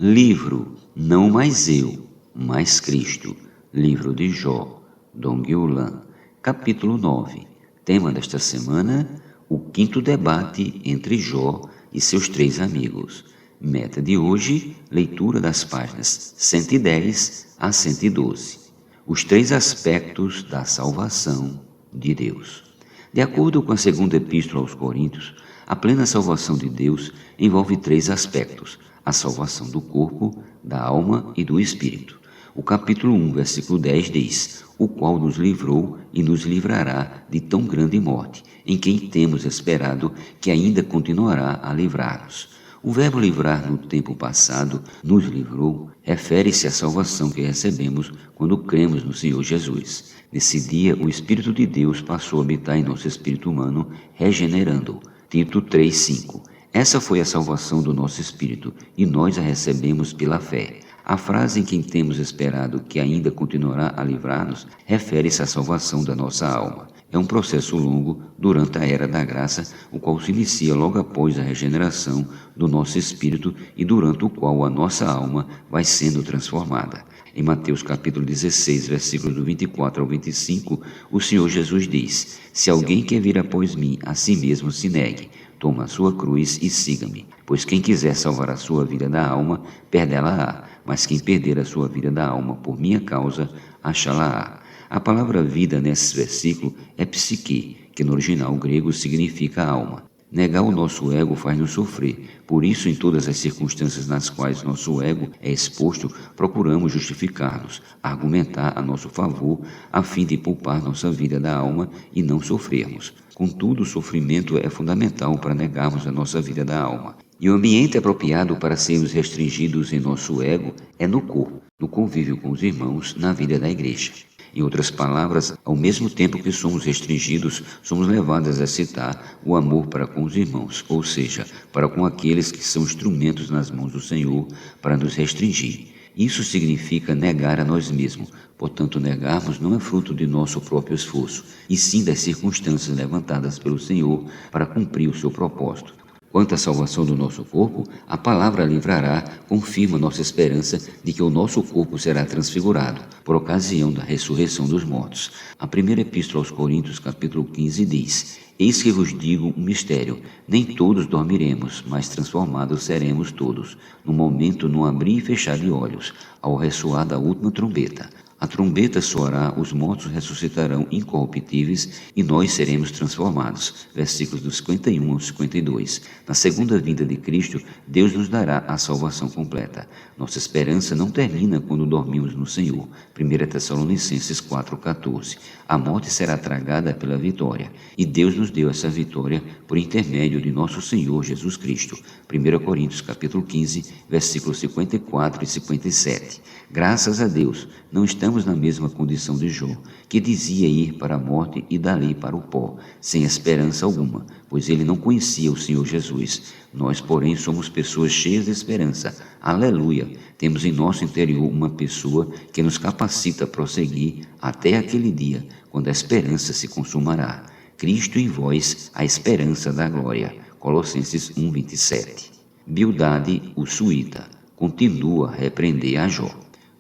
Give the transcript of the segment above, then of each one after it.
Livro Não Mais Eu, Mas Cristo. Livro de Jó, Dong Yulan. Capítulo 9. Tema desta semana: o quinto debate entre Jó e seus 3 amigos. Meta de hoje: leitura das páginas 110 a 112. Os 3 aspectos da salvação de Deus. De acordo com a segunda epístola aos Coríntios, a plena salvação de Deus envolve 3 aspectos: a salvação do corpo, da alma e do espírito. O capítulo 1, versículo 10 diz: o qual nos livrou e nos livrará de tão grande morte, em quem temos esperado que ainda continuará a livrar-nos. O verbo livrar no tempo passado, nos livrou, refere-se à salvação que recebemos quando cremos no Senhor Jesus. Nesse dia, o Espírito de Deus passou a habitar em nosso espírito humano, regenerando-o. Tito 3,5. Essa foi a salvação do nosso espírito, e nós a recebemos pela fé. A frase em quem temos esperado que ainda continuará a livrar-nos refere-se à salvação da nossa alma. É um processo longo durante a era da graça, o qual se inicia logo após a regeneração do nosso espírito e durante o qual a nossa alma vai sendo transformada. Em Mateus capítulo 16, versículos do 24 ao 25, o Senhor Jesus diz: se alguém quer vir após mim, a si mesmo se negue, toma a sua cruz e siga-me. Pois quem quiser salvar a sua vida da alma, perdê-la-á, mas quem perder a sua vida da alma por minha causa, achá-la-á. A palavra vida nesse versículo é psique, que no original grego significa alma. Negar o nosso ego faz-nos sofrer. Por isso, em todas as circunstâncias nas quais nosso ego é exposto, procuramos justificar-nos, argumentar a nosso favor, a fim de poupar nossa vida da alma e não sofrermos. Contudo, o sofrimento é fundamental para negarmos a nossa vida da alma. E o ambiente apropriado para sermos restringidos em nosso ego é no corpo, no convívio com os irmãos, na vida da igreja. Em outras palavras, ao mesmo tempo que somos restringidos, somos levados a exercitar o amor para com os irmãos, ou seja, para com aqueles que são instrumentos nas mãos do Senhor para nos restringir. Isso significa negar a nós mesmos. Portanto, negarmos não é fruto de nosso próprio esforço, e sim das circunstâncias levantadas pelo Senhor para cumprir o seu propósito. Quanto à salvação do nosso corpo, a palavra livrará confirma nossa esperança de que o nosso corpo será transfigurado por ocasião da ressurreição dos mortos. A primeira epístola aos Coríntios, capítulo 15, diz: eis que vos digo um mistério, nem todos dormiremos, mas transformados seremos todos, no momento, no abrir e fechar de olhos, ao ressoar da última trombeta. A trombeta soará, os mortos ressuscitarão incorruptíveis e nós seremos transformados. Versículos do 51 ao 52. Na segunda vinda de Cristo, Deus nos dará a salvação completa. Nossa esperança não termina quando dormimos no Senhor. 1 Tessalonicenses 4,14. A morte será tragada pela vitória, e Deus nos deu essa vitória por intermédio de nosso Senhor Jesus Cristo. 1 Coríntios capítulo 15, versículos 54 e 57. Graças a Deus, não estamos na mesma condição de Jó, que dizia ir para a morte e dali para o pó, sem esperança alguma, pois ele não conhecia o Senhor Jesus. Nós, porém, somos pessoas cheias de esperança. Aleluia! Temos em nosso interior uma pessoa que nos capacita a prosseguir até aquele dia, quando a esperança se consumará. Cristo em vós, a esperança da glória. Colossenses 1:27. Bildade, o suíta, continua a repreender a Jó.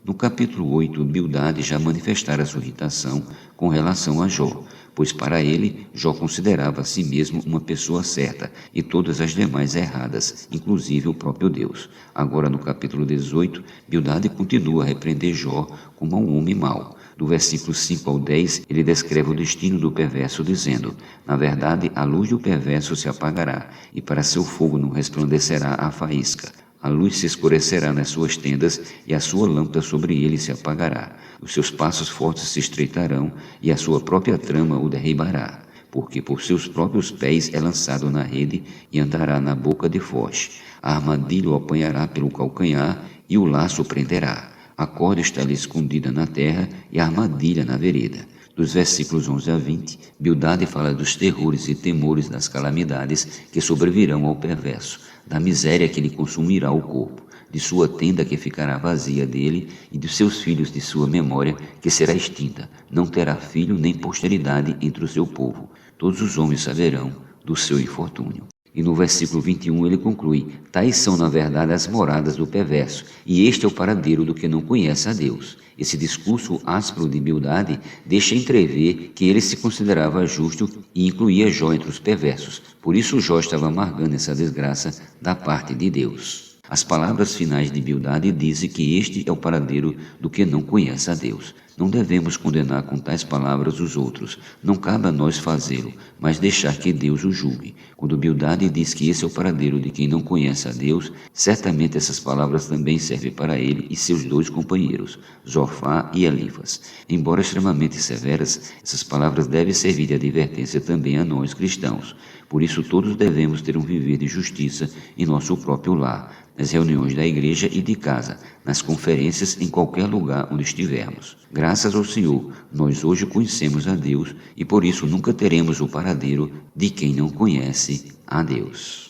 No capítulo 8, Bildade já manifestara sua irritação com relação a Jó, pois para ele, Jó considerava a si mesmo uma pessoa certa e todas as demais erradas, inclusive o próprio Deus. Agora, no capítulo 18, Bildade continua a repreender Jó como um homem mau. Do versículo 5 ao 10, ele descreve o destino do perverso, dizendo: na verdade, a luz do perverso se apagará, e para seu fogo não resplandecerá a faísca. A luz se escurecerá nas suas tendas, e a sua lâmpada sobre ele se apagará. Os seus passos fortes se estreitarão, e a sua própria trama o derribará. Porque por seus próprios pés é lançado na rede, e andará na boca de foz. A armadilha o apanhará pelo calcanhar, e o laço o prenderá. A corda está ali escondida na terra, e a armadilha na vereda. Dos versículos 11 a 20, Bildade fala dos terrores e temores das calamidades que sobrevirão ao perverso, da miséria que lhe consumirá o corpo, de sua tenda que ficará vazia dele e de seus filhos de sua memória que será extinta. Não terá filho nem posteridade entre o seu povo. Todos os homens saberão do seu infortúnio. E no versículo 21 ele conclui: tais são na verdade as moradas do perverso, e este é o paradeiro do que não conhece a Deus. Esse discurso áspero de Bildade deixa entrever que ele se considerava justo e incluía Jó entre os perversos. Por isso Jó estava amargando essa desgraça da parte de Deus. As palavras finais de Bildade dizem que este é o paradeiro do que não conhece a Deus. Não devemos condenar com tais palavras os outros. Não cabe a nós fazê-lo, mas deixar que Deus o julgue. Quando Bildade diz que esse é o paradeiro de quem não conhece a Deus, certamente essas palavras também servem para ele e seus dois companheiros, Zofar e Elifas. Embora extremamente severas, essas palavras devem servir de advertência também a nós cristãos. Por isso todos devemos ter um viver de justiça em nosso próprio lar, nas reuniões da igreja e de casa, nas conferências, em qualquer lugar onde estivermos. Graças ao Senhor, nós hoje conhecemos a Deus e por isso nunca teremos o paradeiro de quem não conhece a Deus.